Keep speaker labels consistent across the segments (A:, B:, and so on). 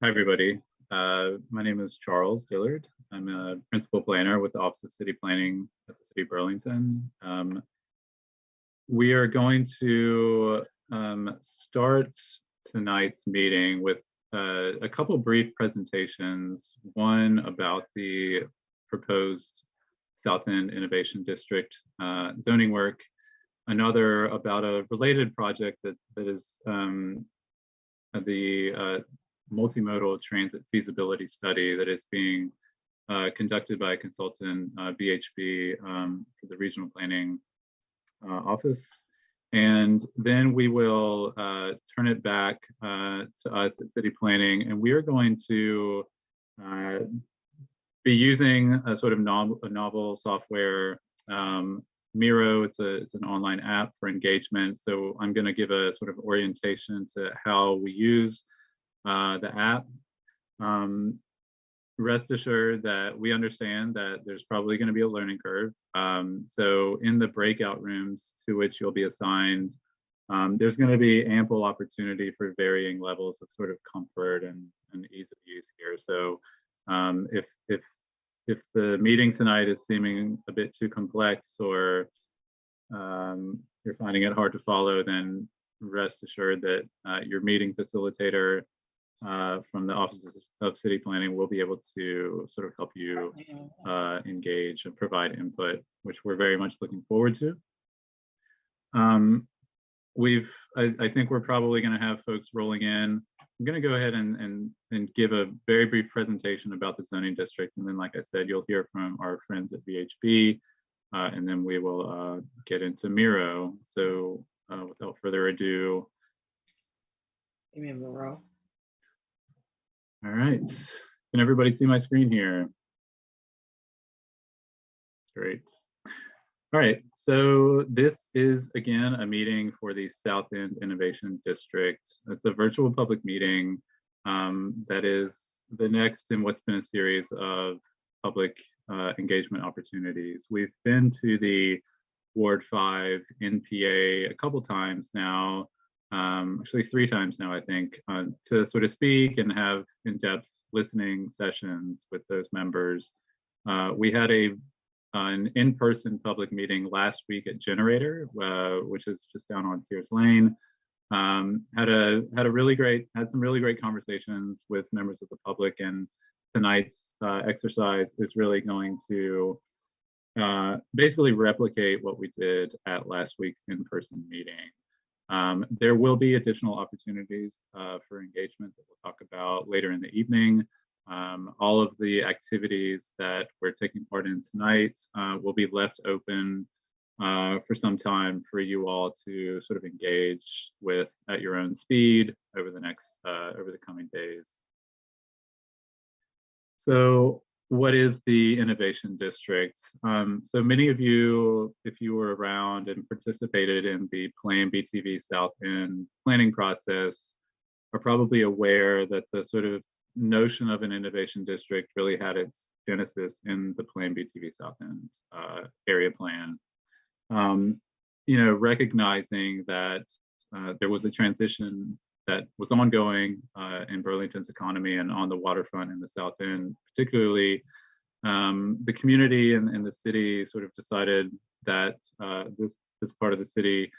A: Hi, everybody. My name is Charles Dillard. I'm a principal planner with the Office of City Planning at the City of Burlington. We are going to start tonight's meeting with a couple brief presentations, one about the proposed South End Innovation District zoning work, another about a related project that is the multimodal transit feasibility study that is being conducted by a consultant, BHB, for the regional planning office. And then we will turn it back to us at City Planning, and we are going to be using a sort of novel software, Miro. It's an online app for engagement. So I'm going to give a sort of orientation to how we use the app. Rest assured that we understand that there's probably going to be a learning curve. So in the breakout rooms to which you'll be assigned, there's going to be ample opportunity for varying levels of sort of comfort and ease of use here. So if the meeting tonight is seeming a bit too complex, or you're finding it hard to follow, then rest assured that your meeting facilitator from the Office of City Planning will be able to sort of help you engage and provide input, which we're very much looking forward to. I think we're probably going to have folks rolling in. I'm going to go ahead and give a very brief presentation about the zoning district, and then, like I said, you'll hear from our friends at VHB, and then we will get into Miro. So without further ado,
B: Miro.
A: All right, can everybody see my screen here? Great. All right, so this is again a meeting for the South End Innovation District. It's a virtual public meeting that is the next in what's been a series of public engagement opportunities. We've been to the Ward 5 NPA a couple times now, actually 3 times now, I think, to sort of speak and have in-depth listening sessions with those members. We had an in-person public meeting last week at Generator, which is just down on Sears Lane. Had some really great conversations with members of the public, and tonight's exercise is really going to basically replicate what we did at last week's in-person meeting. There will be additional opportunities for engagement that we'll talk about later in the evening. All of the activities that we're taking part in tonight will be left open for some time for you all to sort of engage with at your own speed over the coming days. So what is the Innovation District? So many of you, if you were around and participated in the Plan BTV South End planning process, are probably aware that the sort of notion of an innovation district really had its genesis in the Plan BTV South End area plan. Recognizing that there was a transition that was ongoing in Burlington's economy and on the waterfront in the South End, particularly the community and the city sort of decided that this part of the city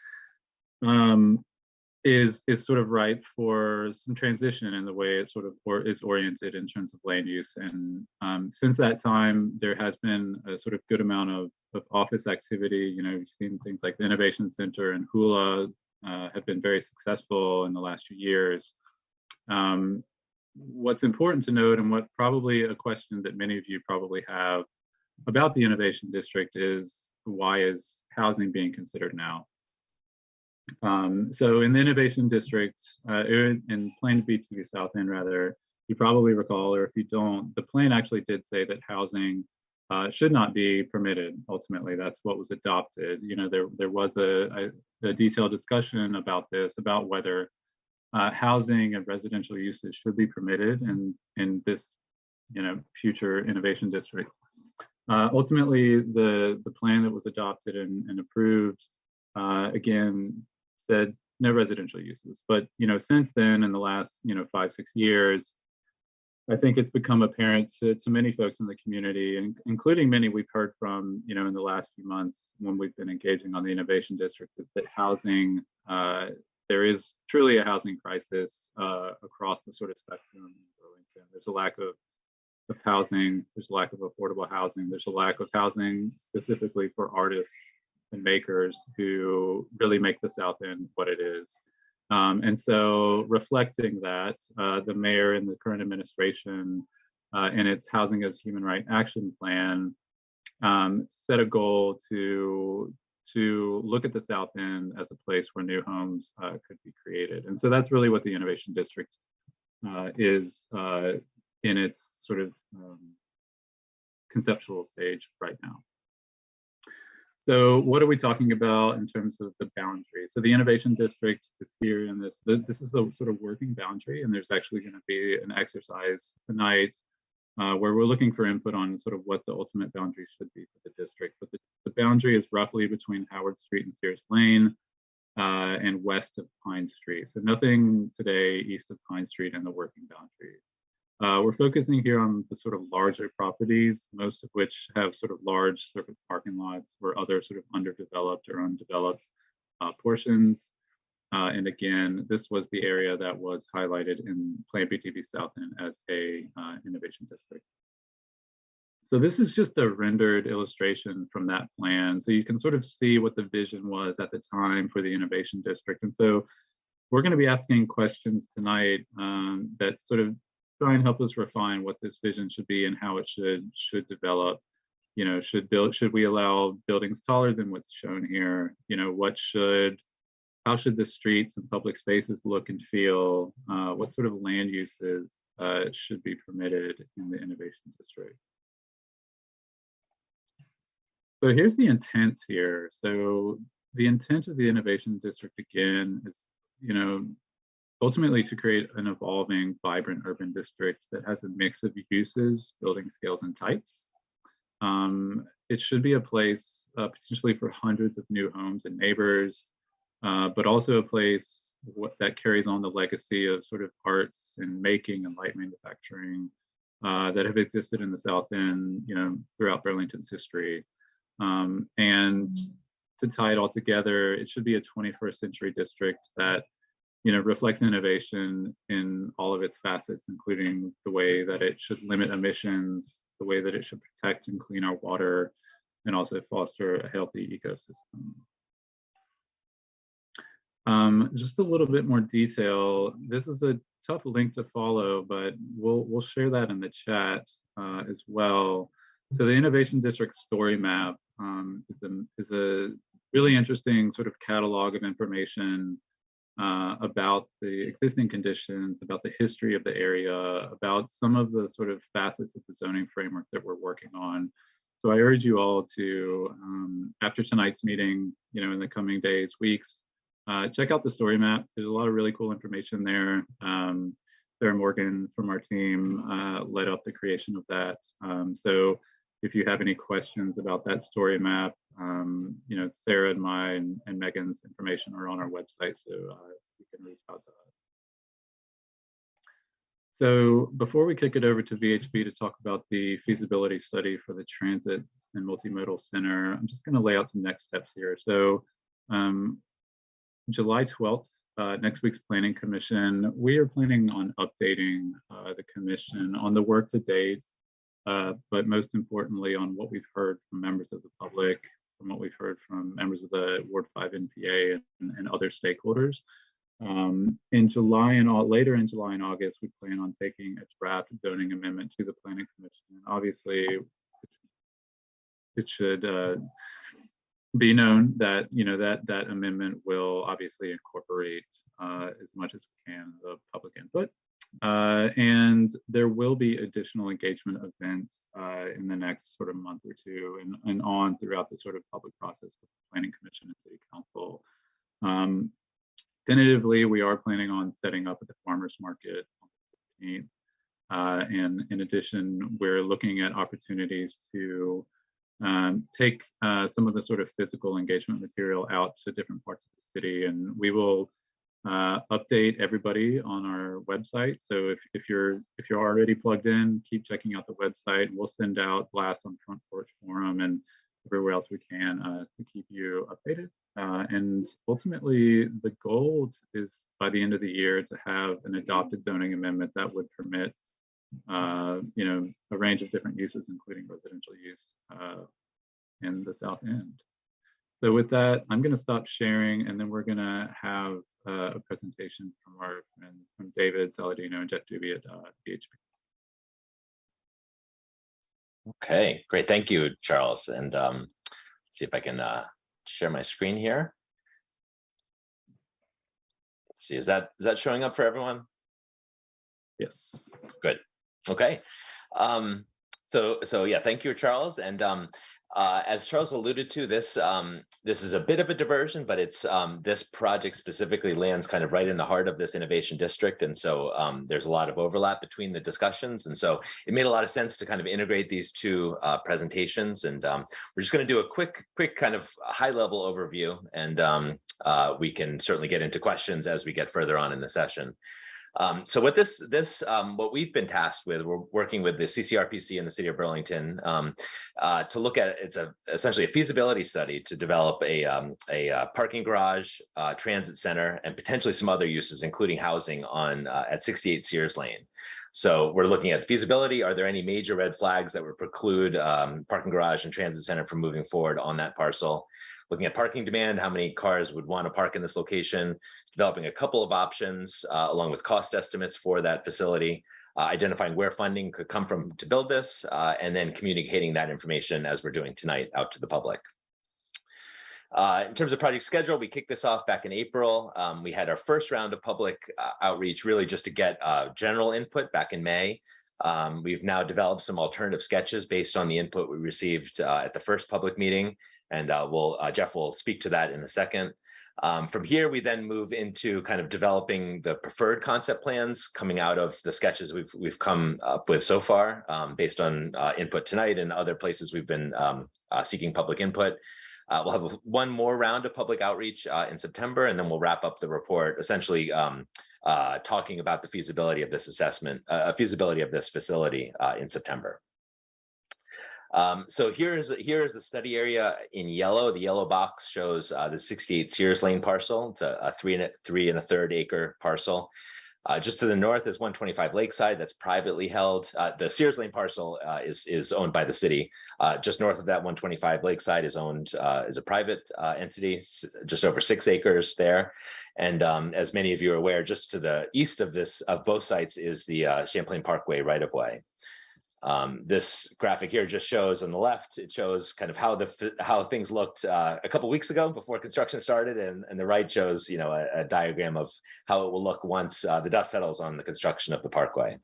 A: is sort of ripe for some transition in the way it sort of is oriented in terms of land use. And since that time, there has been a sort of good amount of office activity. You've seen things like the Innovation Center and Hula have been very successful in the last few years. What's important to note, and what probably a question that many of you probably have about the Innovation District, is why is housing being considered now? So in the Innovation District, in Plan BTV South End rather, you probably recall, or if you don't, the plan actually did say that housing should not be permitted. Ultimately, that's what was adopted. There was a detailed discussion about this, about whether housing and residential uses should be permitted in this future Innovation District. Ultimately, the plan that was adopted and approved again said no residential uses. But since then, in the last 5-6 years, I think it's become apparent to many folks in the community, and including many we've heard from, in the last few months when we've been engaging on the Innovation District, is that housing, there is truly a housing crisis across the sort of spectrum in Burlington. There's a lack of housing, there's a lack of affordable housing, there's a lack of housing specifically for artists and makers who really make the South End what it is. And so reflecting that, the mayor and the current administration in its Housing as Human Right Action Plan set a goal to look at the South End as a place where new homes could be created. And so that's really what the Innovation District is in its sort of conceptual stage right now. So what are we talking about in terms of the boundary? So the Innovation District is here in this. This is the sort of working boundary, and there's actually going to be an exercise tonight where we're looking for input on sort of what the ultimate boundary should be for the district. But the boundary is roughly between Howard Street and Sears Lane and west of Pine Street. So nothing today east of Pine Street and the working boundary. We're focusing here on the sort of larger properties, most of which have sort of large surface parking lots or other sort of underdeveloped or undeveloped portions. And again, this was the area that was highlighted in Plan BTV South End as a innovation district. So this is just a rendered illustration from that plan. So you can sort of see what the vision was at the time for the innovation district. And so we're going to be asking questions tonight that sort of try and help us refine what this vision should be and how it should develop. Should we allow buildings taller than what's shown here? How should the streets and public spaces look and feel? What sort of land uses should be permitted in the innovation district? So here's the intent here. So the intent of the innovation district, again, is, ultimately to create an evolving, vibrant urban district that has a mix of uses, building scales, and types. It should be a place potentially for hundreds of new homes and neighbors, but also a place that carries on the legacy of sort of arts and making and light manufacturing that have existed in the South End, throughout Burlington's history. And to tie it all together, it should be a 21st century district that reflects innovation in all of its facets, including the way that it should limit emissions, the way that it should protect and clean our water, and also foster a healthy ecosystem. Just a little bit more detail. This is a tough link to follow, but we'll share that in the chat as well. So the Innovation District Story Map is a really interesting sort of catalog of information about the existing conditions, about the history of the area, about some of the sort of facets of the zoning framework that we're working on. So I urge you all to, after tonight's meeting, in the coming days, weeks, check out the story map. There's a lot of really cool information there. Sarah Morgan from our team led up the creation of that. So if you have any questions about that story map, Sarah and mine and Megan's information are on our website, so you can reach out to us. So before we kick it over to VHB to talk about the feasibility study for the Transit and Multimodal Center, I'm just going to lay out some next steps here. So July 12th, next week's Planning Commission, we are planning on updating the commission on the work to date, but most importantly on what we've heard from members of the public, from what we've heard from members of the Ward 5 NPA and other stakeholders. In July and later in July and August, we plan on taking a draft zoning amendment to the Planning Commission. And obviously, it should be known that that amendment will obviously incorporate as much as we can the public input. And there will be additional engagement events in the next sort of month or two and on throughout the sort of public process with the Planning Commission and City Council. Tentatively, we are planning on setting up at the farmers market on the 15th. And in addition, we're looking at opportunities to take some of the sort of physical engagement material out to different parts of the city, and we will update everybody on our website. So if you're already plugged in, keep checking out the website. We'll send out blasts on Front Porch Forum and everywhere else we can to keep you updated. And ultimately, the goal is by the end of the year to have an adopted zoning amendment that would permit, a range of different uses, including residential use in the South End. So with that, I'm going to stop sharing, and then we're going to have a presentation from our friends, from David Saladino and Jeff Doobie at BHP.
B: Okay, great. Thank you, Charles. And let's see if I can share my screen here. Let's see, is that showing up for everyone?
A: Yes.
B: Good. Okay. So yeah, thank you, Charles. And as Charles alluded to, this is a bit of a diversion, but it's this project specifically lands kind of right in the heart of this innovation district, and so there's a lot of overlap between the discussions, and so it made a lot of sense to kind of integrate these two presentations. And we're just going to do a quick kind of high-level overview, and we can certainly get into questions as we get further on in the session. So what what we've been tasked with, we're working with the CCRPC and the City of Burlington to look at, it's essentially a feasibility study to develop a parking garage, transit center, and potentially some other uses, including housing on at 68 Sears Lane. So we're looking at feasibility. Are there any major red flags that would preclude parking garage and transit center from moving forward on that parcel? Looking at parking demand, how many cars would want to park in this location, developing a couple of options along with cost estimates for that facility, identifying where funding could come from to build this, and then communicating that information as we're doing tonight out to the public. In terms of project schedule, we kicked this off back in April. We had our first round of public outreach, really just to get general input back in May. We've now developed some alternative sketches based on the input we received at the first public meeting. And Jeff will speak to that in a second. From here, we then move into kind of developing the preferred concept plans coming out of the sketches we've come up with so far, based on input tonight and other places we've been seeking public input. We'll have one more round of public outreach in September, and then we'll wrap up the report, essentially talking about the feasibility of this assessment, feasibility of this facility in September. So here's the study area in yellow. The yellow box shows the 68 Sears Lane parcel. It's a 3 1/3 acre parcel. Just to the north is 125 Lakeside. That's privately held. The Sears Lane parcel is owned by the city. Just north of that, 125 Lakeside is owned is a private entity, just over 6 acres there. And as many of you are aware, just to the east of both sites is the Champlain Parkway right of way. This graphic here just shows on the left, it shows kind of how things looked a couple weeks ago before construction started, and the right shows a diagram of how it will look once the dust settles on the construction of the parkway.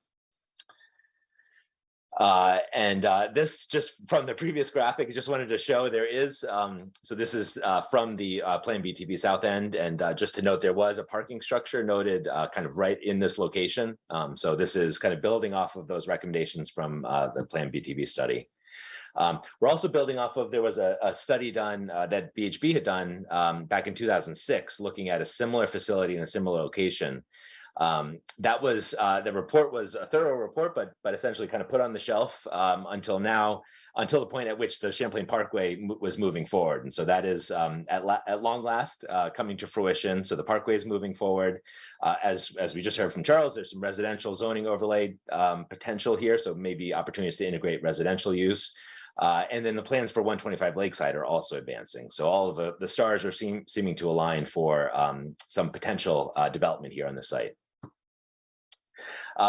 B: This, just from the previous graphic, I just wanted to show there is, so this is from the Plan BTB South End, and just to note, there was a parking structure noted kind of right in this location. So this is kind of building off of those recommendations from the Plan BTB study. We're also building off of, there was a study done that BHB had done back in 2006, looking at a similar facility in a similar location. That was the report was a thorough report, but essentially kind of put on the shelf until the point at which the Champlain Parkway was moving forward. And so that is at long last coming to fruition. So the parkway is moving forward. As we just heard from Charles, there's some residential zoning overlay potential here, so maybe opportunities to integrate residential use. And then the plans for 125 Lakeside are also advancing. So all of the stars are seeming to align for some potential development here on the site.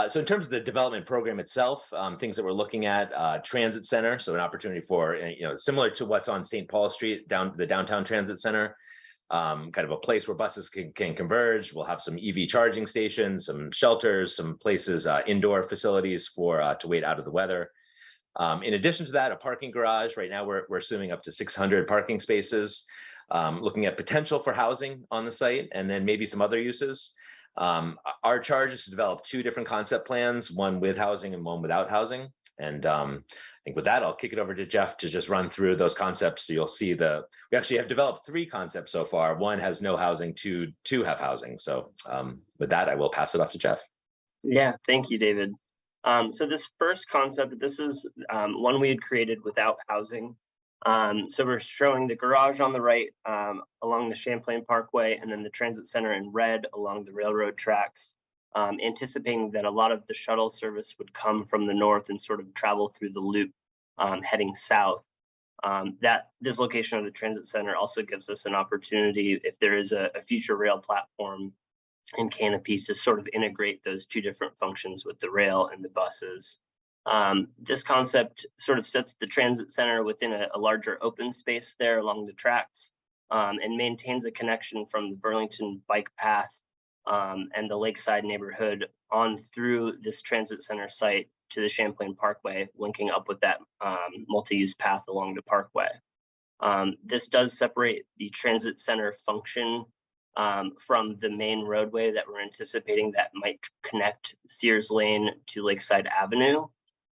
B: So in terms of the development program itself, things that we're looking at, transit center, so an opportunity for, similar to what's on St. Paul Street, the downtown transit center, kind of a place where buses can converge. We'll have some EV charging stations, some shelters, some places, indoor facilities to wait out of the weather. In addition to that, a parking garage. Right now, we're assuming up to 600 parking spaces, looking at potential for housing on the site, and then maybe some other uses. Our charge is to develop two different concept plans, one with housing and one without housing. And I think with that, I'll kick it over to Jeff to just run through those concepts. So you'll see we actually have developed three concepts so far. One has no housing, two have housing. So with that, I will pass it off to Jeff.
C: Yeah, thank you, David. So this first concept, this is one we had created without housing. So we're showing the garage on the right along the Champlain Parkway, and then the transit center in red along the railroad tracks, anticipating that a lot of the shuttle service would come from the north and sort of travel through the loop heading south. That this location of the transit center also gives us an opportunity, if there is a future rail platform and canopies, to sort of integrate those two different functions with the rail and the buses. This concept sort of sets the transit center within a larger open space there along the tracks, and maintains a connection from the Burlington bike path and the Lakeside neighborhood on through this transit center site to the Champlain Parkway, linking up with that multi-use path along the parkway. This does separate the transit center function from the main roadway that we're anticipating that might connect Sears Lane to Lakeside Avenue.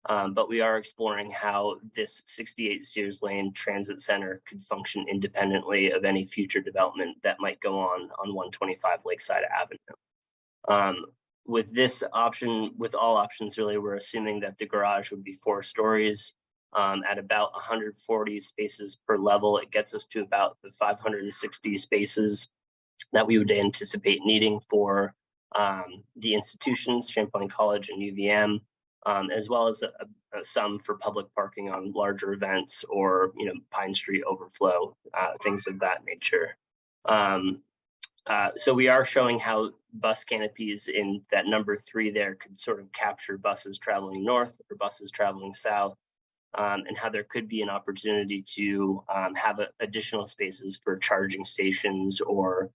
C: But we are exploring how this 68 Sears Lane Transit Center could function independently of any future development that might go on 125 Lakeside Avenue. With this option, with all options really, we're assuming that the garage would be 4 stories at about 140 spaces per level. It gets us to about the 560 spaces that we would anticipate needing for the institutions, Champlain College and UVM, as well as some for public parking on larger events or Pine Street overflow, things of that nature. So we are showing how bus canopies in that number 3 there could sort of capture buses traveling north or buses traveling south, and how there could be an opportunity to have additional spaces for charging stations or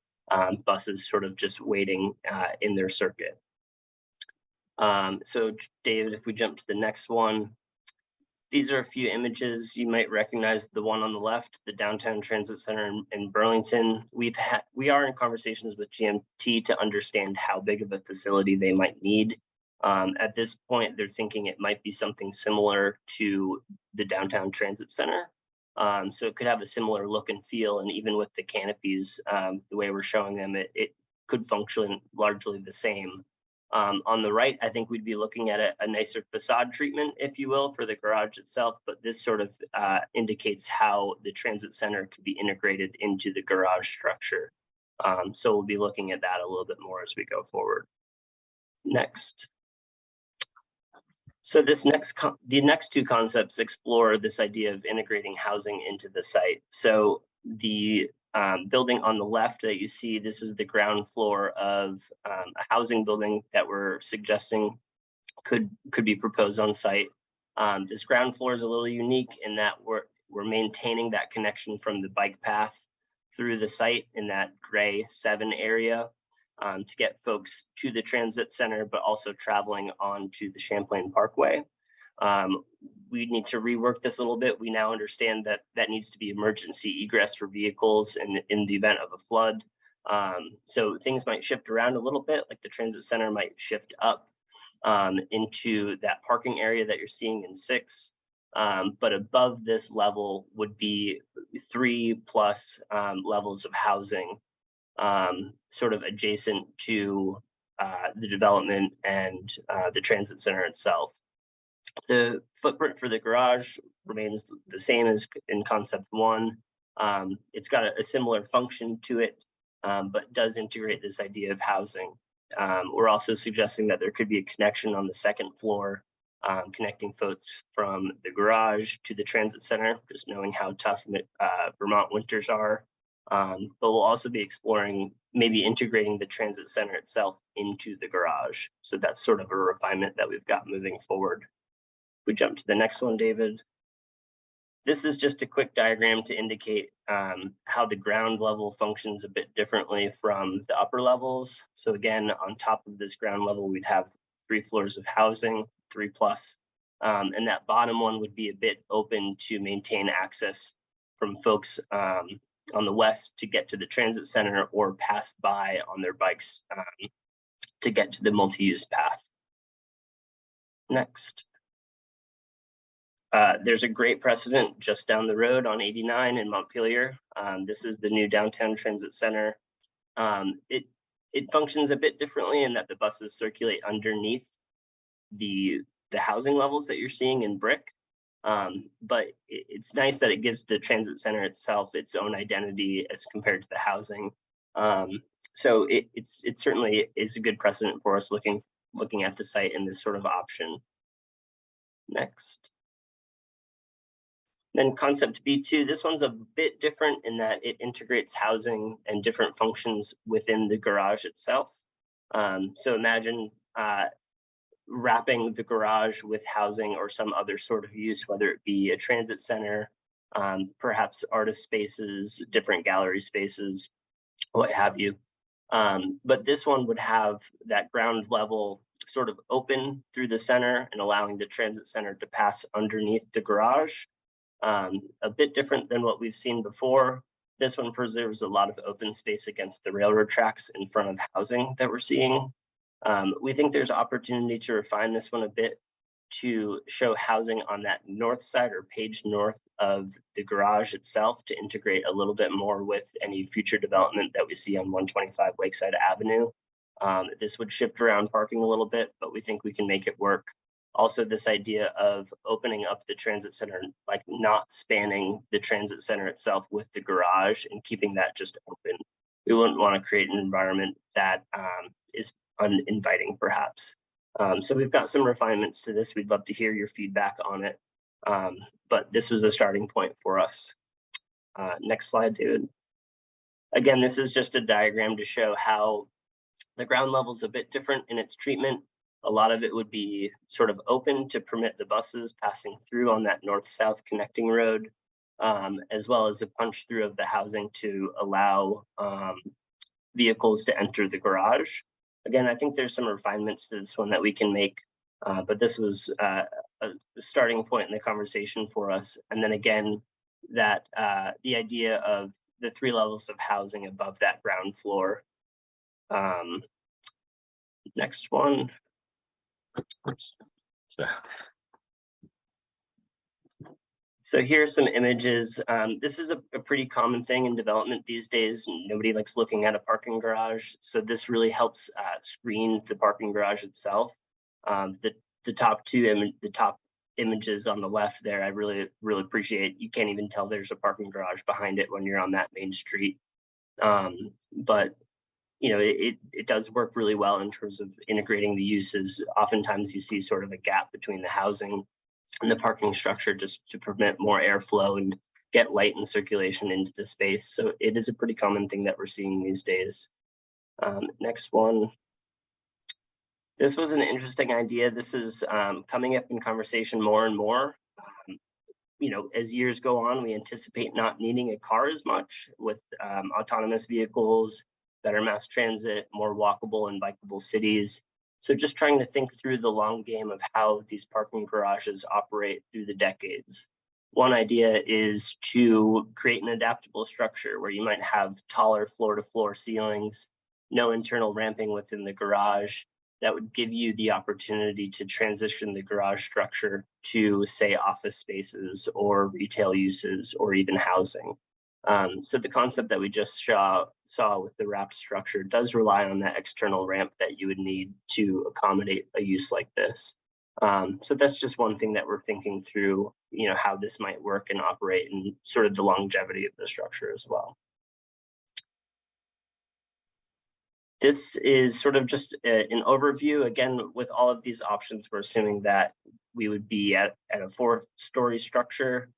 C: buses sort of just waiting in their circuit. So David, if we jump to the next one, these are a few images. You might recognize the one on the left, the Downtown Transit Center in Burlington. We are in conversations with GMT to understand how big of a facility they might need. At this point, they're thinking it might be something similar to the Downtown Transit Center. So it could have a similar look and feel, and even with the canopies, the way we're showing them, it could function largely the same. On the right, I think we'd be looking at a nicer facade treatment, if you will, for the garage itself, but this sort of indicates how the transit center could be integrated into the garage structure. So we'll be looking at that a little bit more as we go forward. Next. So the next two concepts explore this idea of integrating housing into the site. So the building on the left that you see, this is the ground floor of a housing building that we're suggesting could be proposed on site. This ground floor is a little unique in that we're maintaining that connection from the bike path through the site in that gray 7 area to get folks to the transit center, but also traveling onto the Champlain Parkway. We need to rework this a little bit. We now understand that needs to be emergency egress for vehicles in the event of a flood. So things might shift around a little bit, like the transit center might shift up into that parking area that you're seeing in 6. But above this level would be 3+ levels of housing, sort of adjacent to the development and the transit center itself. The footprint for the garage remains the same as in concept 1. It's got a similar function to it, but does integrate this idea of housing. We're also suggesting that there could be a connection on the 2nd floor, connecting folks from the garage to the transit center, just knowing how tough Vermont winters are. But we'll also be exploring maybe integrating the transit center itself into the garage. So that's sort of a refinement that we've got moving forward. We jump to the next one, David. This is just a quick diagram to indicate how the ground level functions a bit differently from the upper levels. So again, on top of this ground level, we'd have 3 floors of housing, 3+, and that bottom one would be a bit open to maintain access from folks on the west to get to the transit center or pass by on their bikes to get to the multi-use path. Next. There's a great precedent just down the road on 89 in Montpelier. This is the new downtown transit center. It functions a bit differently in that the buses circulate underneath the housing levels that you're seeing in brick. But it's nice that it gives the transit center itself its own identity as compared to the housing. So it certainly is a good precedent for us looking at the site in this sort of option. Next. Then concept B2, this one's a bit different in that it integrates housing and different functions within the garage itself. So imagine wrapping the garage with housing or some other sort of use, whether it be a transit center, perhaps artist spaces, different gallery spaces, what have you. But this one would have that ground level sort of open through the center and allowing the transit center to pass underneath the garage. A bit different than what we've seen before. This one preserves a lot of open space against the railroad tracks in front of housing that we're seeing. We think there's opportunity to refine this one a bit to show housing on that north side or page north of the garage itself to integrate a little bit more with any future development that we see on 125 Lakeside Avenue. This would shift around parking a little bit, but we think we can make it work. Also, this idea of opening up the transit center, like not spanning the transit center itself with the garage and keeping that just open. We wouldn't want to create an environment that is uninviting, perhaps. So we've got some refinements to this. We'd love to hear your feedback on it. But this was a starting point for us. Next slide, David. Again, this is just a diagram to show how the ground level is a bit different in its treatment. A lot of it would be sort of open to permit the buses passing through on that north-south connecting road, as well as a punch through of the housing to allow vehicles to enter the garage. Again, I think there's some refinements to this one that we can make, but this was a starting point in the conversation for us. And then again, that the idea of the 3 levels of housing above that ground floor. Next one. So here's some images. This is a pretty common thing in development these days. Nobody likes looking at a parking garage. So this really helps screen the parking garage itself. The top images on the left there, I really appreciate. You can't even tell there's a parking garage behind it when you're on that main street. But you know, it does work really well in terms of integrating the uses. Oftentimes you see sort of a gap between the housing and the parking structure just to permit more airflow and get light and circulation into the space. So it is a pretty common thing that we're seeing these days. Next one. This was an interesting idea. This is coming up in conversation more and more. You know, as years go on, we anticipate not needing a car as much with autonomous vehicles, better mass transit, more walkable and bikeable cities. So just trying to think through the long game of how these parking garages operate through the decades. One idea is to create an adaptable structure where you might have taller floor-to-floor ceilings, no internal ramping within the garage. That would give you the opportunity to transition the garage structure to, say, office spaces or retail uses or even housing. So the concept that we just saw with the wrapped structure does rely on that external ramp that you would need to accommodate a use like this. So that's just one thing that we're thinking through, you know, how this might work and operate and sort of the longevity of the structure as well. This is sort of just an overview. Again, with all of these options, we're assuming that we would be at a 4-story structure,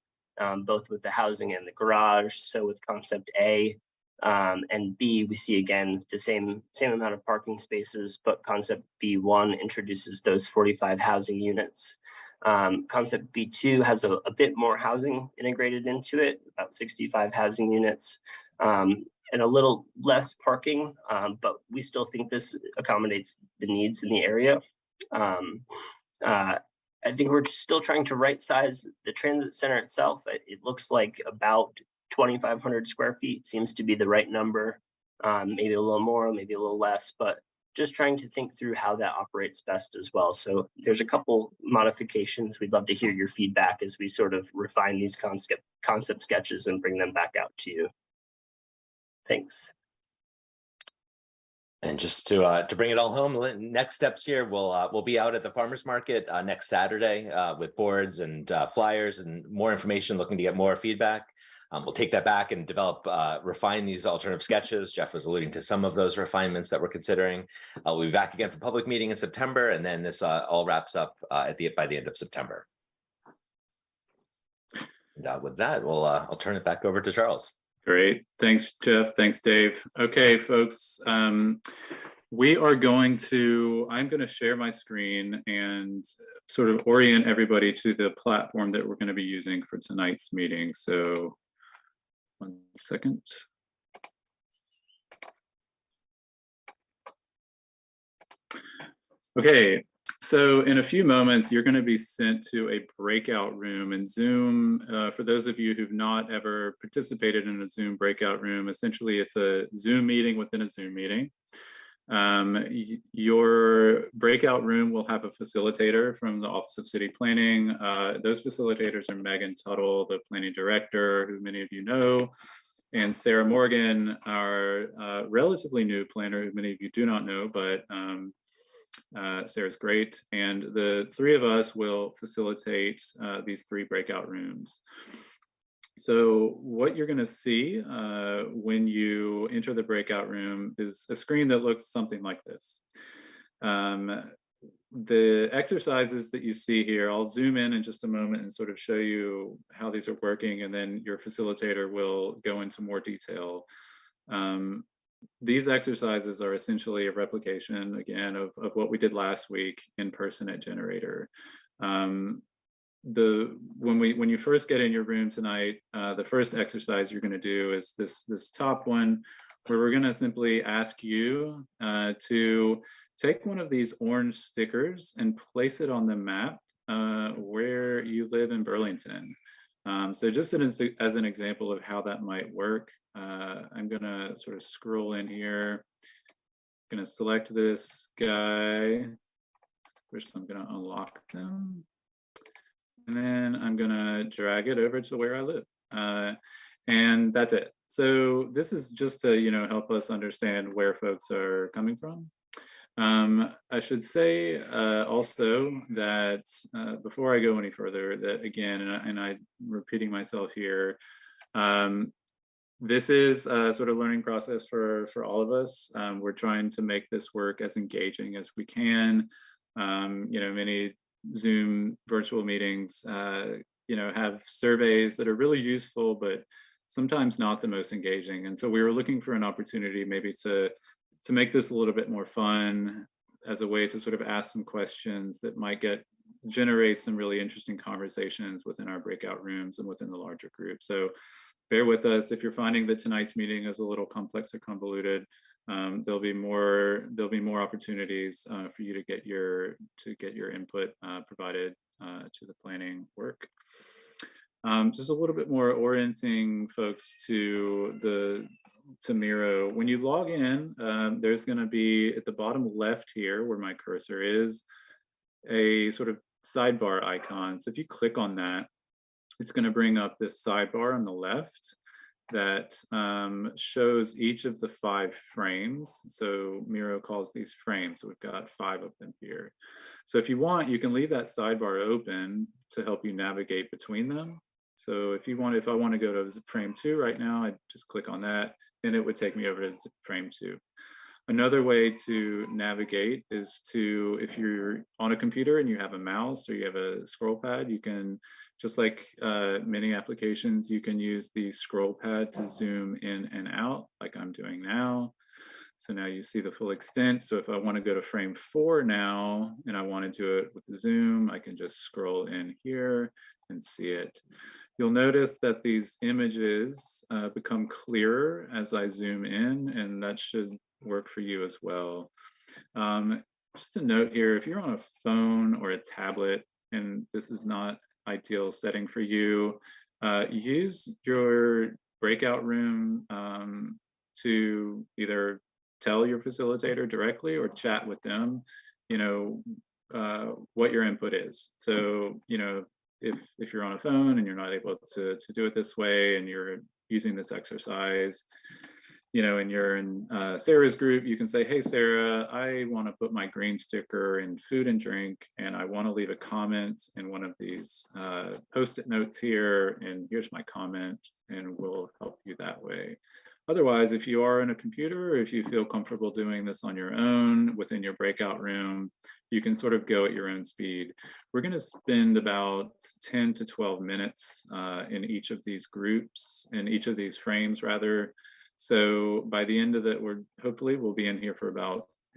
C: both with the housing and the garage. So with concept A and B, we see again the same amount of parking spaces, but concept B1 introduces those 45 housing units. Concept B2 has a bit more housing integrated into it, about 65 housing units, and a little less parking, but we still think this accommodates the needs in the area. I think we're still trying to right size the transit center itself. It looks like about 2,500 square feet seems to be the right number, maybe a little more, maybe a little less, but just trying to think through how that operates best as well. So there's a couple modifications. We'd love to hear your feedback as we sort of refine these concept sketches and bring them back out to you. Thanks.
B: And just to bring it all home, next steps here, we'll be out at the farmers market next Saturday with boards and flyers and more information, looking to get more feedback. We'll take that back and develop, refine these alternative sketches. Jeff was alluding to some of those refinements that we're considering. We'll be back again for public meeting in September, and then this all wraps up by the end of September. And with that, I'll turn it back over to Charles.
A: Great. Thanks, Jeff. Thanks, Dave. Okay, folks, I'm going to share my screen and sort of orient everybody to the platform that we're going to be using for tonight's meeting. So 1 second. Okay, so in a few moments, you're going to be sent to a breakout room in Zoom. For those of you who've not ever participated in a Zoom breakout room, essentially it's a Zoom meeting within a Zoom meeting. Your breakout room will have a facilitator from the Office of City Planning. Those facilitators are Megan Tuttle, the planning director, who many of you know, and Sarah Morgan, our relatively new planner, who many of you do not know, but Sarah's great. And the three of us will facilitate these 3 breakout rooms. So what you're going to see when you enter the breakout room is a screen that looks something like this. The exercises that you see here, I'll zoom in just a moment and sort of show you how these are working, and then your facilitator will go into more detail. These exercises are essentially a replication, again, of what we did last week in person at Generator. When you first get in your room tonight, the first exercise you're going to do is this top one, where we're going to simply ask you to take one of these orange stickers and place it on the map where you live in Burlington. So just as an example of how that might work, I'm going to sort of scroll in here. I'm going to select this guy. First, I'm going to unlock them. And then I'm going to drag it over to where I live. And that's it. So this is just to, help us understand where folks are coming from. I should say also that before I go any further, that again, and I'm repeating myself here, this is a sort of learning process for all of us. We're trying to make this work as engaging as we can. Many Zoom virtual meetings, have surveys that are really useful, but sometimes not the most engaging. And so we were looking for an opportunity maybe to make this a little bit more fun, as a way to sort of ask some questions that might generate some really interesting conversations within our breakout rooms and within the larger group. So bear with us if you're finding that tonight's meeting is a little complex or convoluted. There'll be more opportunities for you to get your input provided to the planning work. Just a little bit more orienting folks to Miro. When you log in, there's going to be at the bottom left here, where my cursor is, a sort of sidebar icon. So if you click on that, it's going to bring up this sidebar on the left that shows each of the 5 frames. So Miro calls these frames. So we've got 5 of them here. So if you want, you can leave that sidebar open to help you navigate between them. So if I want to go to frame 2 right now, I just click on that, and it would take me over to frame 2. Another way to navigate is if you're on a computer and you have a mouse or you have a scroll pad, you can, just like many applications, you can use the scroll pad to zoom in and out, like I'm doing now. So now you see the full extent. So if I want to go to frame 4 now, and I want to do it with the zoom, I can just scroll in here and see it. You'll notice that these images become clearer as I zoom in, and that should work for you as well. Just a note here, if you're on a phone or a tablet, and this is not ideal setting for you, use your breakout room to either tell your facilitator directly or chat with them, what your input is. So, if you're on a phone and you're not able to do it this way and you're using this exercise, and you're in Sarah's group, you can say, hey, Sarah, I want to put my green sticker in food and drink, and I want to leave a comment in one of these post-it notes here, and here's my comment, and we'll help you that way. Otherwise, if you are in a computer, or if you feel comfortable doing this on your own within your breakout room, you can sort of go at your own speed. We're going to spend about 10 to 12 minutes in each of these groups, in each of these frames, rather. So by the end of it, hopefully we'll be in here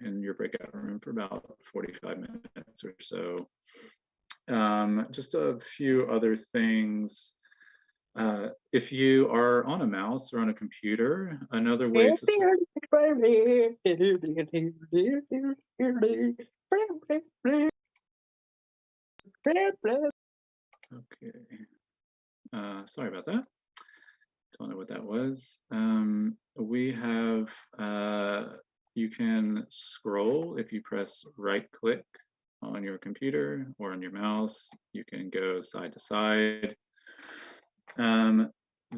A: in your breakout room for about 45 minutes or so. Just a few other things. If you are on a mouse or on a computer, another way to okay. Sorry about that. Don't know what that was. We have, you can scroll if you press right click on your computer or on your mouse. You can go side to side.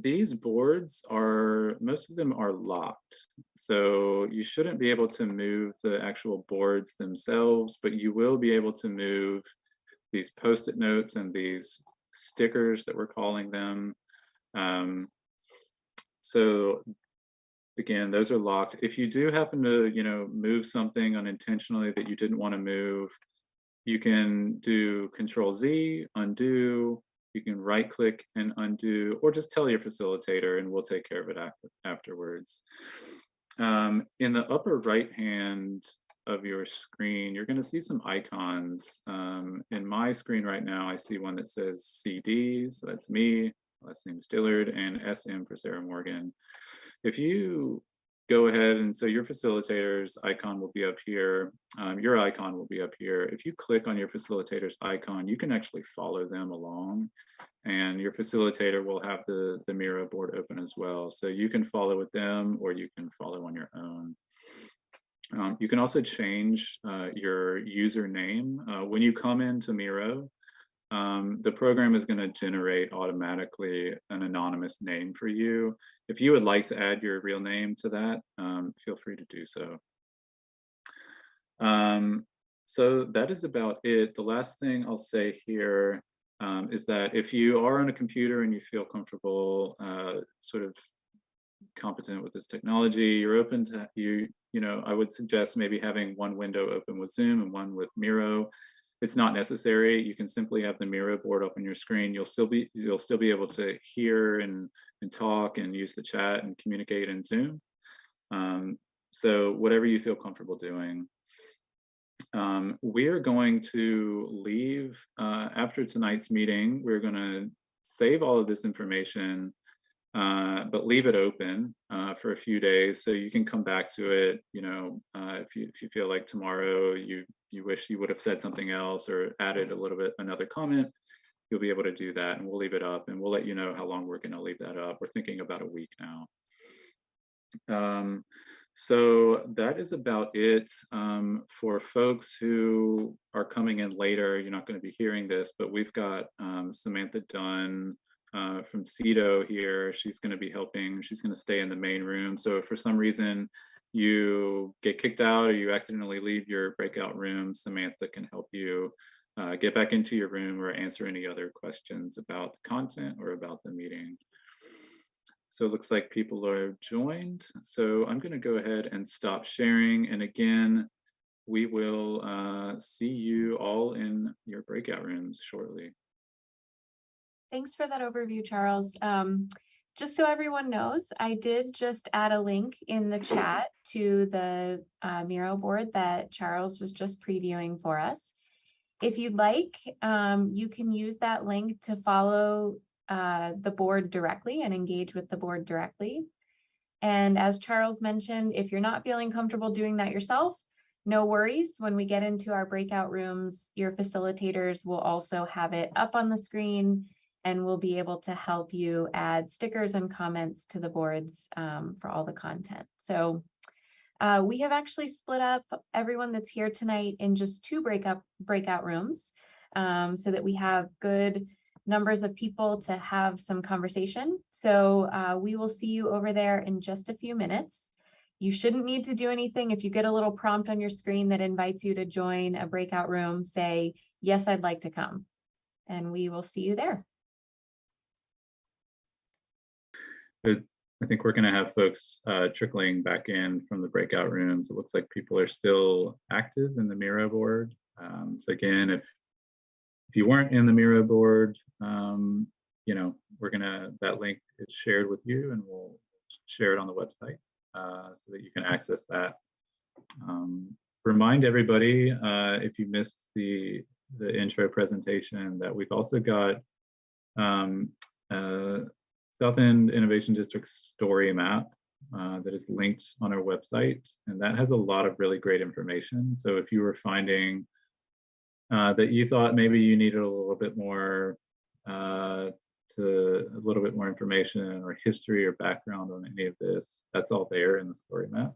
A: These boards most of them are locked. So you shouldn't be able to move the actual boards themselves, but you will be able to move these post-it notes and these stickers that we're calling them. So again, those are locked. If you do happen to, move something unintentionally that you didn't want to move, you can do Control Z, undo, you can right click and undo, or just tell your facilitator and we'll take care of it afterwards. In the upper right hand of your screen, you're going to see some icons. In my screen right now, I see one that says CD, so that's me, last name is Dillard, and SM for Sarah Morgan. If you go ahead and so your facilitator's icon will be up here, your icon will be up here. If you click on your facilitator's icon, you can actually follow them along, and your facilitator will have the Miro board open as well. So you can follow with them or you can follow on your own. You can also change your username. When you come into Miro, the program is going to generate automatically an anonymous name for you. If you would like to add your real name to that, feel free to do so. So that is about it. The last thing I'll say here is that if you are on a computer and you feel comfortable, sort of competent with this technology, you're open to I would suggest maybe having one window open with Zoom and one with Miro. It's not necessary. You can simply have the Miro board up on your screen. You'll still be able to hear and talk and use the chat and communicate in Zoom. So whatever you feel comfortable doing. We are going to leave after tonight's meeting. We're going to save all of this information, but leave it open for a few days so you can come back to it. If you feel like tomorrow you wish you would have said something else or added another comment, you'll be able to do that, and we'll leave it up and we'll let you know how long we're going to leave that up. We're thinking about a week now. So that is about it. For folks who are coming in later, you're not going to be hearing this, but we've got Samantha Dunn from CEDO here. She's going to be helping. She's going to stay in the main room. So if for some reason you get kicked out or you accidentally leave your breakout room, Samantha can help you get back into your room or answer any other questions about the content or about the meeting. So it looks like people are joined. So I'm going to go ahead and stop sharing. And again, we will see you all in your breakout rooms shortly.
D: Thanks for that overview, Charles. Just so everyone knows, I did just add a link in the chat to the Miro board that Charles was just previewing for us. If you'd like, you can use that link to follow the board directly and engage with the board directly. And as Charles mentioned, if you're not feeling comfortable doing that yourself, no worries. When we get into our breakout rooms, your facilitators will also have it up on the screen and we'll be able to help you add stickers and comments to the boards for all the content. So We have actually split up everyone that's here tonight in just 2 breakout rooms, so that we have good numbers of people to have some conversation. So we will see you over there in just a few minutes. You shouldn't need to do anything. If you get a little prompt on your screen that invites you to join a breakout room, say, yes, I'd like to come. And we will see you there.
A: I think we're going to have folks trickling back in from the breakout rooms. It looks like people are still active in the Miro board. So again, if you weren't in the Miro board, that link is shared with you, and we'll share it on the website so that you can access that. Remind everybody, if you missed the intro presentation, that we've also got South End Innovation District story map that is linked on our website, and that has a lot of really great information. So if you were finding that you thought maybe you needed a little bit more information or history or background on any of this, that's all there in the story map.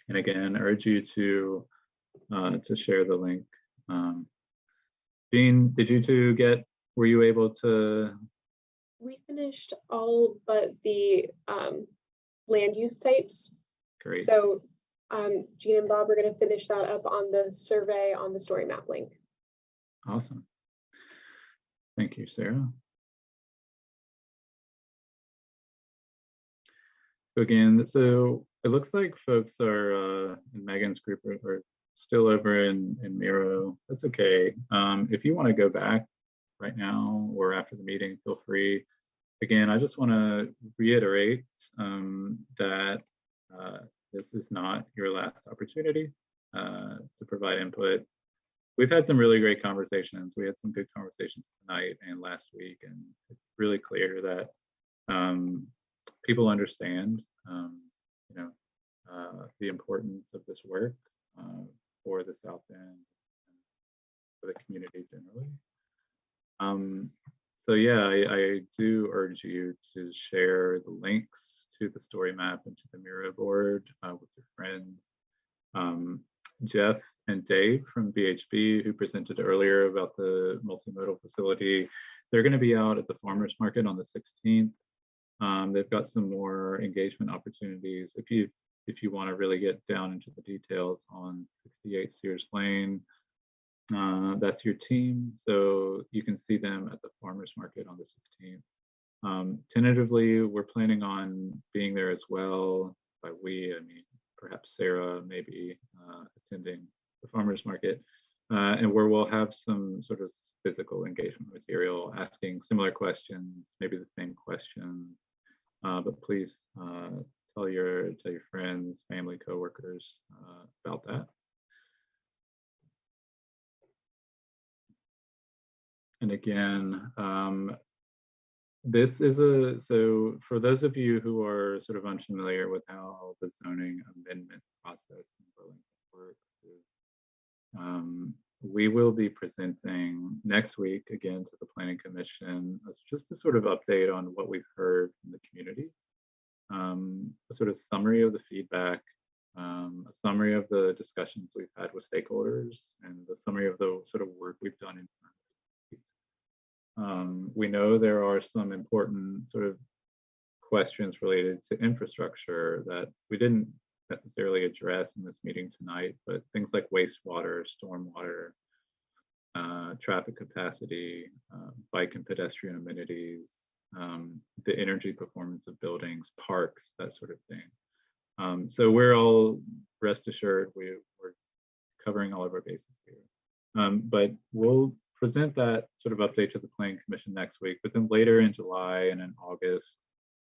A: And again, urge you to share the link. Jean, did you two were you able to?
E: We finished all but the land use types.
A: Great.
E: So Jean and Bob are going to finish that up on the survey on the story map link.
A: Awesome. Thank you, Sarah. So again, it looks like folks are in Megan's group are still over in Miro. That's okay. If you want to go back right now or after the meeting, feel free. Again, I just want to reiterate that this is not your last opportunity to provide input. We've had some really great conversations. We had some good conversations tonight and last week, and it's really clear that people understand, the importance of this work for the South End and for the community generally. So yeah, I do urge you to share the links to the story map and to the Miro board with your friends. Jeff and Dave from BHB, who presented earlier about the multimodal facility, they're going to be out at the farmers market on the 16th. They've got some more engagement opportunities. If you want to really get down into the details on 68 Sears Lane, that's your team, so you can see them at the farmers market on the 16th. Tentatively, we're planning on being there as well. By we, I mean perhaps Sarah maybe attending the farmers market, and where we'll have some sort of physical engagement material, asking similar questions, maybe the same questions, but please tell your friends, family, coworkers about that. And again, this is so for those of you who are sort of unfamiliar with how the zoning amendment process in Burlington works, we will be presenting next week again to the Planning Commission just a sort of update on what we've heard from the community, a sort of summary of the feedback, a summary of the discussions we've had with stakeholders, and the summary of the sort of work we've done in. We know there are some important sort of questions related to infrastructure that we didn't necessarily address in this meeting tonight, but things like wastewater, stormwater, traffic capacity, bike and pedestrian amenities, the energy performance of buildings, parks, that sort of thing. So we're all, rest assured, we're covering all of our bases here. But we'll present that sort of update to the Planning Commission next week, but then later in July and in August,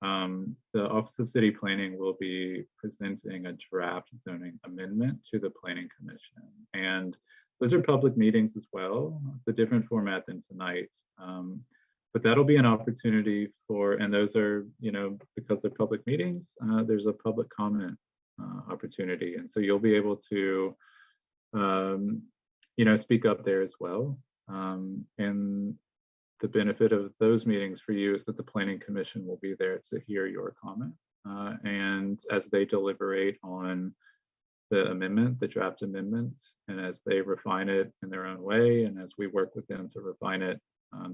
A: the Office of City Planning will be presenting a draft zoning amendment to the Planning Commission. And those are public meetings as well. It's a different format than tonight. But that'll be an opportunity for, and those are, because they're public meetings, there's a public comment opportunity. And so you'll be able to, speak up there as well. And the benefit of those meetings for you is that the Planning Commission will be there to hear your comment. And as they deliberate on the amendment, the draft amendment, and as they refine it in their own way, and as we work with them to refine it,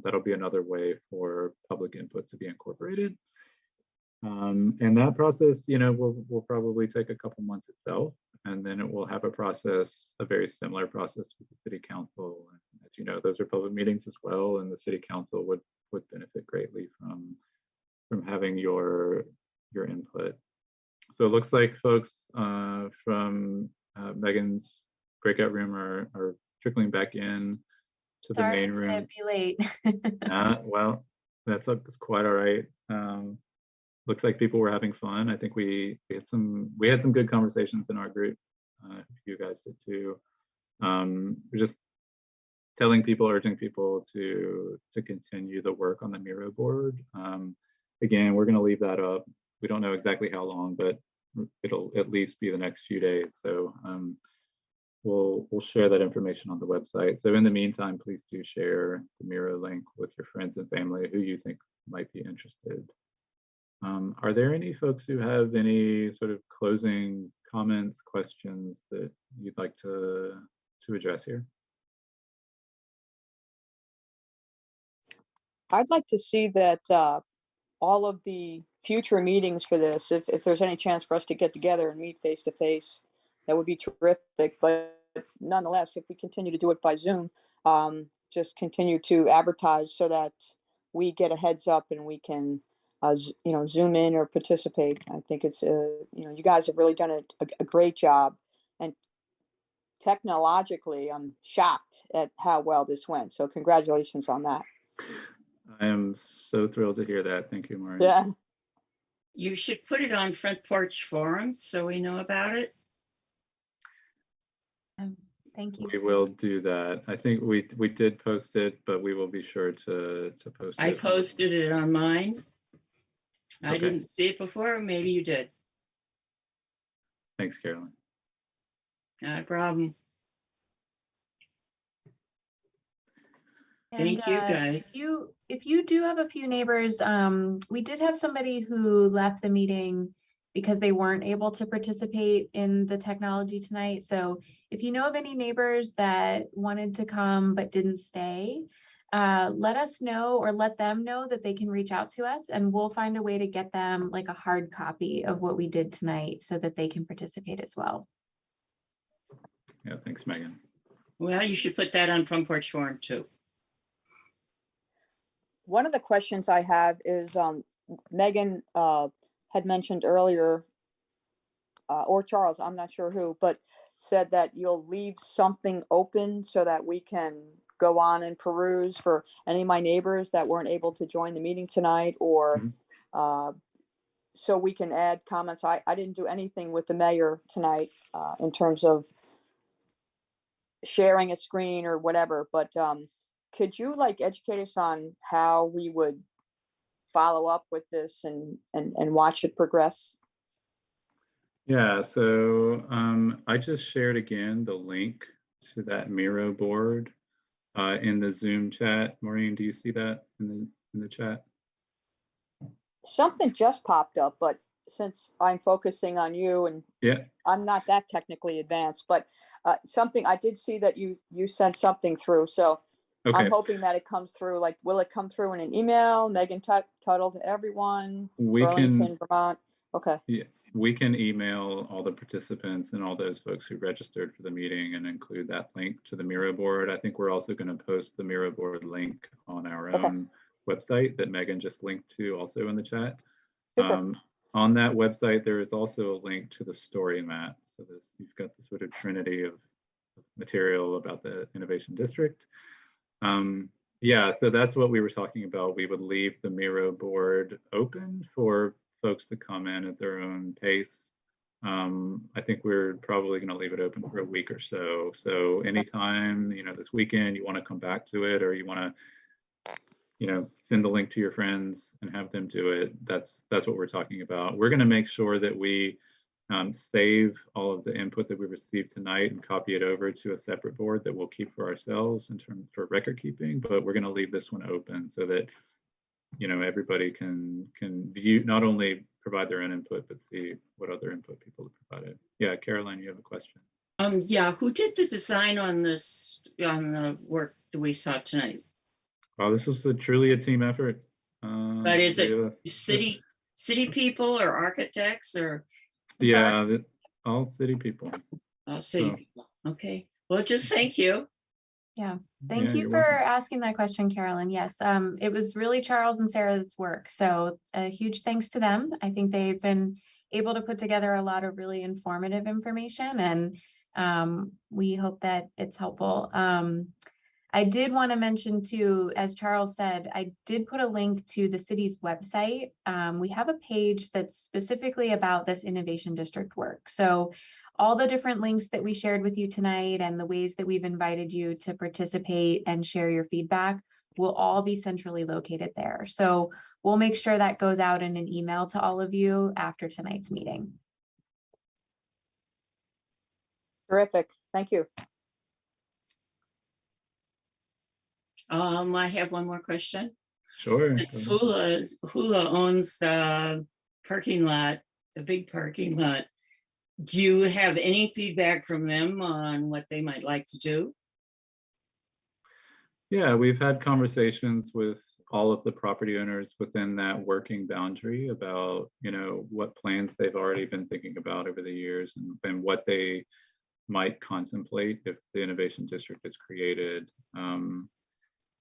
A: that'll be another way for public input to be incorporated. And that process, will probably take a couple months itself, and then it will have a process, a very similar process with the city council. And as you know, those are public meetings as well, and the city council would benefit greatly from having your input. So it looks like folks from Megan's breakout room are trickling back in to the main room.
D: Sorry to be late.
A: Well, that's quite all right. Looks like people were having fun. I think we had some good conversations in our group. You guys did too. We're just telling people, urging people to continue the work on the Miro board. Again, we're going to leave that up. We don't know exactly how long, but it'll at least be the next few days. So we'll share that information on the website. So in the meantime, please do share the Miro link with your friends and family who you think might be interested. Are there any folks who have any sort of closing comments, questions that you'd like to address here?
F: I'd like to see that all of the future meetings for this, if there's any chance for us to get together and meet face to face, that would be terrific. But nonetheless, if we continue to do it by Zoom, just continue to advertise so that we get a heads up and we can Zoom in or participate. I think it's, you guys have really done a great job. And technologically, I'm shocked at how well this went. So congratulations on that.
A: I am so thrilled to hear that. Thank you, Maureen.
F: Yeah.
G: You should put it on Front Porch Forums so we know about it.
D: Thank you.
A: We will do that. I think we did post it, but we will be sure to post it.
G: I posted it on mine. I
A: Okay.
G: didn't see it before. Maybe you did.
A: Thanks, Carolyn.
G: Not a problem.
D: And,
G: Thank you, guys.
D: if you do have a few neighbors, we did have somebody who left the meeting because they weren't able to participate in the technology tonight. So if you know of any neighbors that wanted to come but didn't stay, let us know or let them know that they can reach out to us, and we'll find a way to get them like a hard copy of what we did tonight so that they can participate as well.
A: Yeah, thanks, Megan.
G: Well, you should put that on Front Porch Forum too.
F: One of the questions I have is Megan had mentioned earlier, or Charles, I'm not sure who, but said that you'll leave something open so that we can go on and peruse for any of my neighbors that weren't able to join the meeting tonight, or so we can add comments. I didn't do anything with the mayor tonight in terms of sharing a screen or whatever, but could you educate us on how we would follow up with this and watch it progress?
A: Yeah, so I just shared again the link to that Miro board in the Zoom chat. Maureen, do you see that in the chat?
F: Something just popped up, but since I'm focusing on you and
A: Yeah,
F: I'm not that technically advanced, but something I did see that you sent something through. So
A: okay.
F: I'm hoping that it comes through. Will it come through in an email? Megan Tuttle to everyone, Burlington, Vermont. Okay.
A: Yeah, we can email all the participants and all those folks who registered for the meeting and include that link to the Miro board. I think we're also going to post the Miro board link on our own website that Megan just linked to also in the chat. On that website, there is also a link to the story map. So you've got the sort of trinity of material about the Innovation District. Yeah, so that's what we were talking about. We would leave the Miro board open for folks to come in at their own pace. I think we're probably going to leave it open for a week or so. So anytime, this weekend you want to come back to it, or you want to, send the link to your friends and have them do it, that's what we're talking about. We're going to make sure that we save all of the input that we received tonight and copy it over to a separate board that we'll keep for ourselves in terms for record keeping. But we're going to leave this one open so that, you know, everybody can view, not only provide their own input, but see what other input people have provided. Yeah, Caroline, you have a question.
G: Yeah, who did the design on this, on the work that we saw tonight?
A: Oh, this was truly a team effort.
G: But is it
A: Yes.
G: city people or architects or?
A: Yeah, all city people.
G: City
A: So,
G: people, okay. Well, just thank you.
D: Yeah, thank
A: yeah,
D: you
A: you're
D: for
A: welcome.
D: asking that question, Carolyn. Yes, it was really Charles and Sarah's work. So a huge thanks to them. I think they've been able to put together a lot of really informative information, and we hope that it's helpful. I did want to mention too, as Charles said, I did put a link to the city's website. We have a page that's specifically about this innovation district work. So all the different links that we shared with you tonight and the ways that we've invited you to participate and share your feedback will all be centrally located there. So we'll make sure that goes out in an email to all of you after tonight's meeting.
F: Terrific. Thank you.
G: I have one more question.
A: Sure.
G: Hula owns the parking lot, the big parking lot. Do you have any feedback from them on what they might like to do?
A: Yeah, we've had conversations with all of the property owners within that working boundary about, you know, what plans they've already been thinking about over the years and what they might contemplate if the innovation district is created.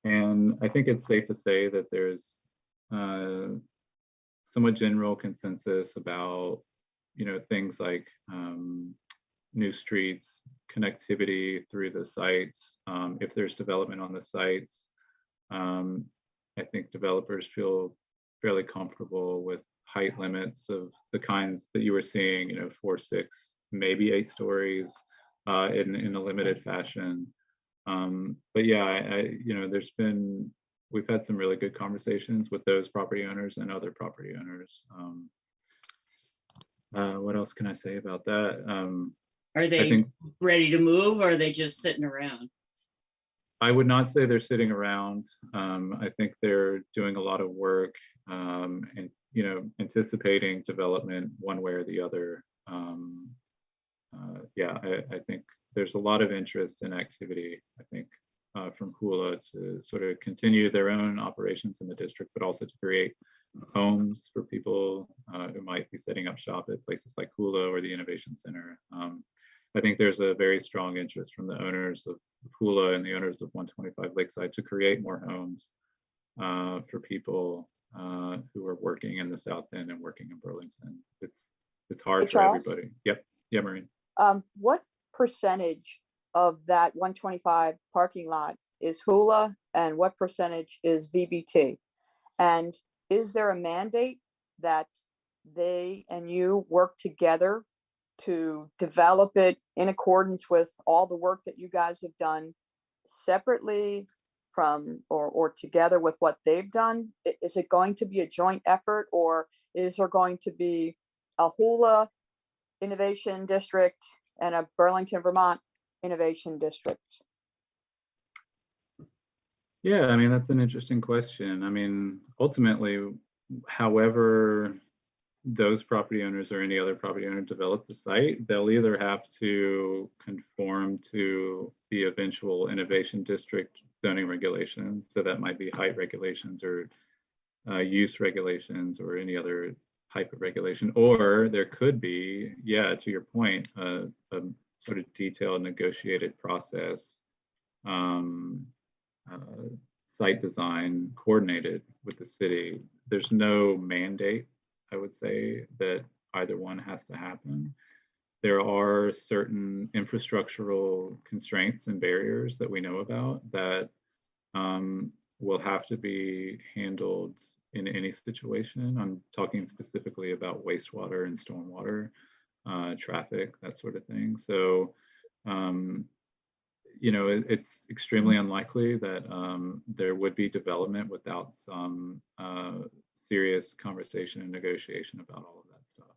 A: And I think it's safe to say that there's somewhat general consensus about, you know, things like new streets, connectivity through the sites. If there's development on the sites, I think developers feel fairly comfortable with height limits of the kinds that you were seeing, you know, 4, 6, maybe 8 stories in a limited fashion. But yeah, you know, we've had some really good conversations with those property owners and other property owners. What else can I say about that?
G: Are they ready to move, or are they just sitting around?
A: I would not say they're sitting around. I think they're doing a lot of work and, you know, anticipating development one way or the other. Yeah, I think there's a lot of interest and activity, I think, from Hula to sort of continue their own operations in the district, but also to create homes for people who might be setting up shop at places like Hula or the Innovation Center. I think there's a very strong interest from the owners of Hula and the owners of 125 Lakeside to create more homes for people who are working in the South End and working in Burlington. It's hard for
F: Charles?
A: everybody. Yep. Yeah, Maureen.
F: What percentage of that 125 parking lot is Hula and what percentage is VBT? And is there a mandate that they and you work together to develop it in accordance with all the work that you guys have done separately from or together with what they've done? Is it going to be a joint effort, or is there going to be a Hula Innovation District and a Burlington, Vermont Innovation District?
A: Yeah, I mean, that's an interesting question. I mean, ultimately, however those property owners or any other property owner develop the site, they'll either have to conform to the eventual innovation district zoning regulations. So that might be height regulations or use regulations or any other type of regulation, or there could be, yeah, to your point, a sort of detailed negotiated process, site design coordinated with the city. There's no mandate, I would say, that either one has to happen. There are certain infrastructural constraints and barriers that we know about that will have to be handled in any situation. I'm talking specifically about wastewater and stormwater, traffic, that sort of thing. So, you know, it's extremely unlikely that there would be development without some serious conversation and negotiation about all of that stuff.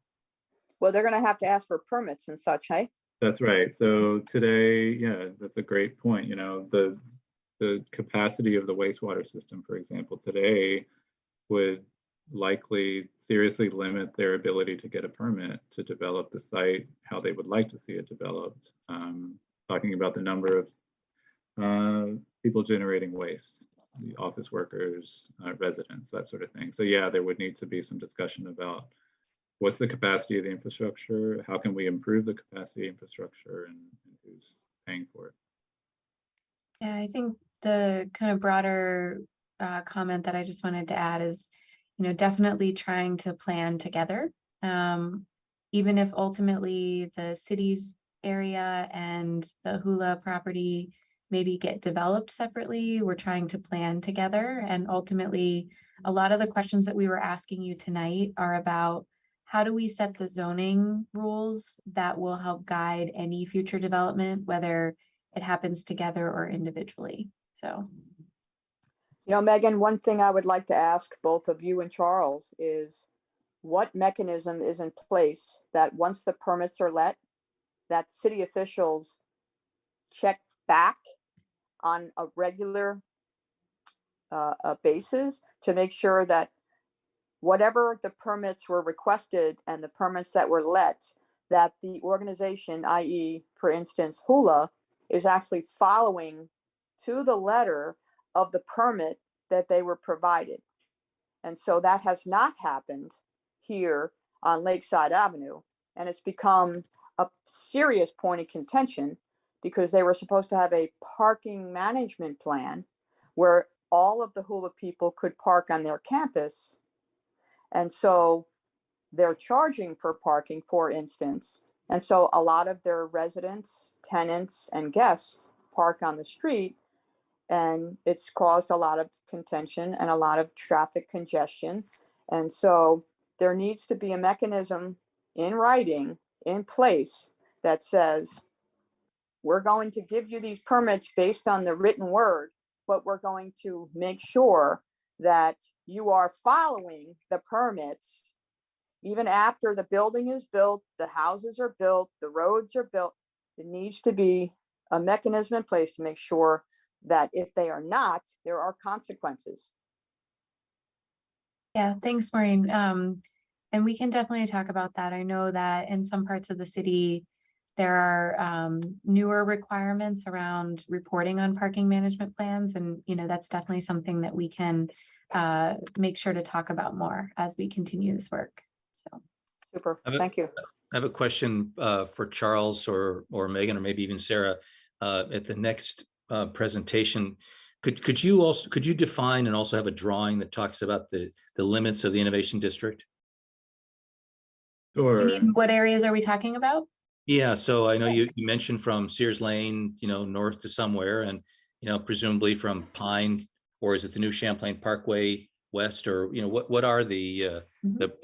F: Well, they're gonna have to ask for permits and such, hey?
A: That's right. So today, yeah, that's a great point. You know, the capacity of the wastewater system, for example, today would likely seriously limit their ability to get a permit to develop the site how they would like to see it developed. Talking about the number of people generating waste, the office workers, residents, that sort of thing. So yeah, there would need to be some discussion about what's the capacity of the infrastructure, how can we improve the capacity of infrastructure, and who's paying for it.
D: Yeah, I think the kind of broader comment that I just wanted to add is, definitely trying to plan together. Even if ultimately the city's area and the Hula property maybe get developed separately, we're trying to plan together. And ultimately, a lot of the questions that we were asking you tonight are about how do we set the zoning rules that will help guide any future development, whether it happens together or individually. So,
F: Megan, one thing I would like to ask both of you and Charles is what mechanism is in place that once the permits are let, that city officials check back on a regular basis to make sure that whatever the permits were requested and the permits that were let, that the organization, i.e., for instance, Hula, is actually following to the letter of the permit that they were provided. And so that has not happened here on Lakeside Avenue. And it's become a serious point of contention because they were supposed to have a parking management plan where all of the Hula people could park on their campus. And so they're charging for parking, for instance. And so a lot of their residents, tenants, and guests park on the street. And it's caused a lot of contention and a lot of traffic congestion. And so there needs to be a mechanism in writing in place that says, we're going to give you these permits based on the written word, but we're going to make sure that you are following the permits even after the building is built, the houses are built, the roads are built. It needs to be a mechanism in place to make sure that if they are not, there are consequences.
D: yeah, thanks, Maureen. And we can definitely talk about that. I know that in some parts of the city, there are newer requirements around reporting on parking management plans. And, that's definitely something that we can make sure to talk about more as we continue this work. So,
F: Super, thank you.
H: I have a question for Charles or Megan, or maybe even Sarah. At the next presentation, could you define and also have a drawing that talks about the limits of the innovation district?
A: Sure.
D: I mean, what areas are we talking about?
H: Yeah, so I know you mentioned from Sears Lane, north to somewhere, and presumably from Pine, or is it the new Champlain Parkway west, or what are the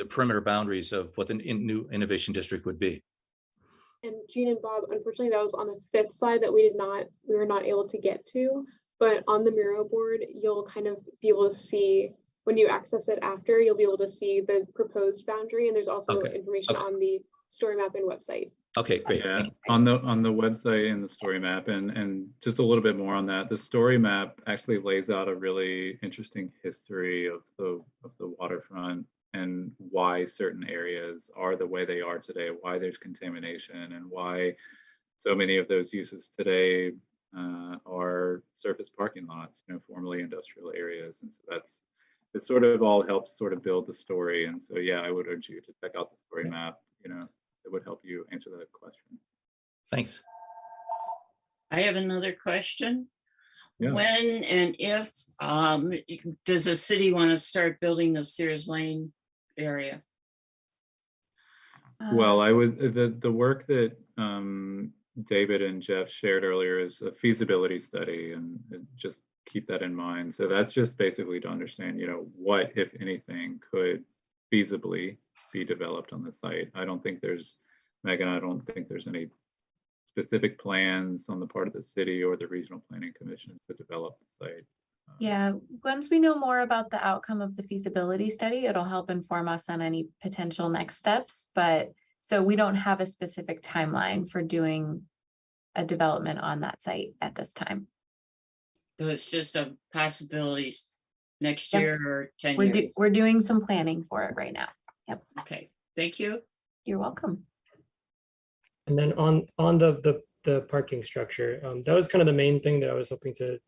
H: perimeter boundaries of what the new innovation district would be?
E: And Jean and Bob, unfortunately, that was on the fifth slide that we were not able to get to. But on the Miro board, you'll kind of be able to see when you access it after, you'll be able to see the proposed boundary, and there's also information on the story map and website.
H: Okay, great.
A: Yeah, on the website and the story map, and just a little bit more on that. The story map actually lays out a really interesting history of the waterfront and why certain areas are the way they are today, why there's contamination, and why so many of those uses today are surface parking lots, formerly industrial areas. And so it sort of all helps sort of build the story. And so, yeah, I would urge you to check out the story map, it would help you answer that question.
H: Thanks.
G: I have another question.
A: Yeah.
G: When and if does the city want to start building the Sears Lane area?
A: Well, I would, the work that David and Jeff shared earlier is a feasibility study, and just keep that in mind. So that's just basically to understand, what, if anything, could feasibly be developed on the site. I don't think there's any specific plans on the part of the city or the Regional Planning Commission to develop the site.
D: Yeah, once we know more about the outcome of the feasibility study, it'll help inform us on any potential next steps. But So we don't have a specific timeline for doing a development on that site at this time.
G: So it's just a possibilities next
D: Yep.
G: year or 10 years.
D: We're doing some planning for it right now. Yep,
G: Okay, thank you.
D: you're welcome.
I: And then on the parking structure, that was kind of the main thing that I was hoping to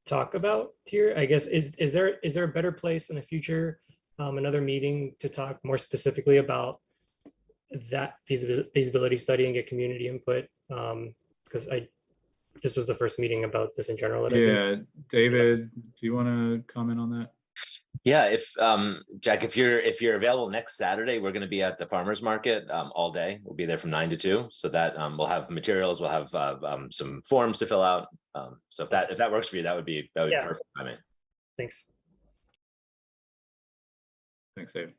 I: talk about here. I guess is there a better place in the future, another meeting to talk more specifically about that feasibility study and get community input? Because this was the first meeting about this in general that I've been to.
A: Yeah, David, do you want to comment on that?
B: Yeah, if Jack, if you're available next Saturday, we're going to be at the farmers market all day. We'll be there from 9 to 2. So that we'll have materials, we'll have some forms to fill out. So if that works for you, that would be
I: Yeah.
B: perfect. I mean,
I: Thanks.
A: Thanks, David.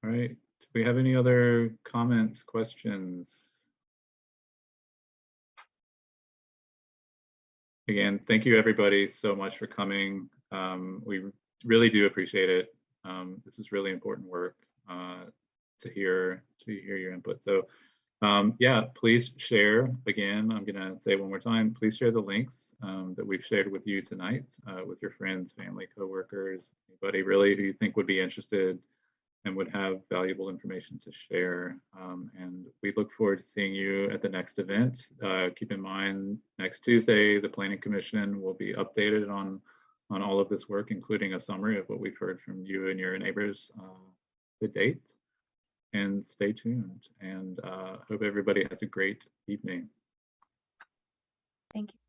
A: All right, do we have any other comments, questions? Again, thank you everybody so much for coming. We really do appreciate it. This is really important work to hear your input. So yeah, please share. Again, I'm gonna say one more time, please share the links that we've shared with you tonight with your friends, family, coworkers, anybody really who you think would be interested and would have valuable information to share. And we look forward to seeing you at the next event. Keep in mind, next Tuesday, the Planning Commission will be updated on all of this work, including a summary of what we've heard from you and your neighbors to date. And stay tuned, and hope everybody has a great evening.
D: Thank you.